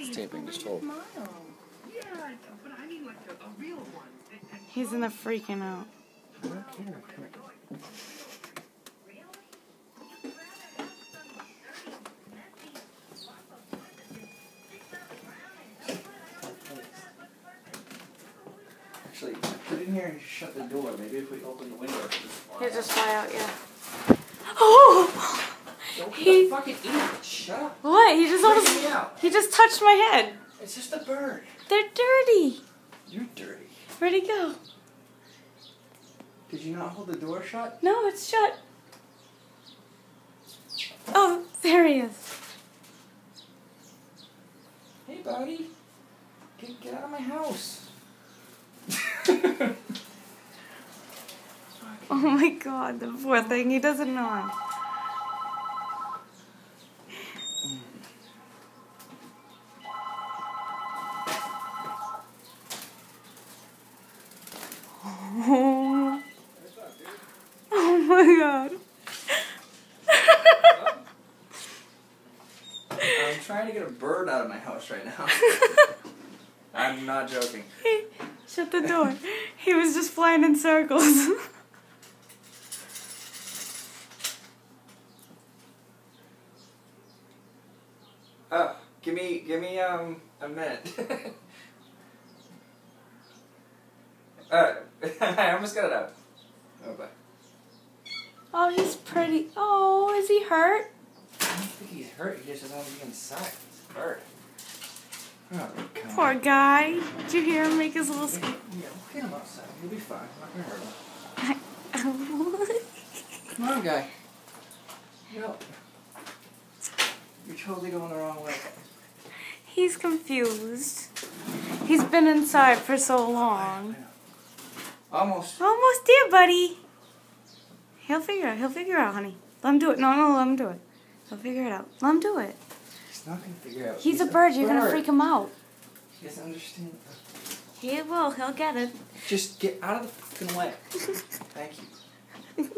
taping, just hold. He's in the freaking out. Actually, put in here and shut the door. Maybe if we open the window, He'll just fly out, yeah. Oh! Don't be a fucking idiot. Shut up. What? He just almost... Me out. He just touched my head. It's just a bird. They're dirty. You're dirty. Where'd he go? Did you not hold the door shut? No, it's shut. Oh, there he is. Hey, buddy. Get out of my house. Oh my God, the poor thing. He doesn't know. Oh, oh my God. I'm trying to get a bird out of my house right now. I'm not joking. Shut the door. He was just flying in circles. Oh, give me a minute. I almost got it out. Oh, bye. Oh, he's pretty. Oh, is he hurt? I don't think he's hurt. He just doesn't want to be inside. He's hurt. Oh, come Poor on. guy. Did you hear him make his little... Yeah, we'll get him outside. He'll be fine. I'm not going to hurt him. Come on, guy. Yo. You're totally going the wrong way. He's confused. He's been inside for so long. I know. Almost. Almost there, buddy. He'll figure it out. He'll figure it out, honey. Let him do it. No, let him do it. He'll figure it out. Let him do it. He's not going to figure it out. He's a bird. You're going to freak him out. He doesn't understand. He will. He'll get it. Just get out of the fucking way. Thank you.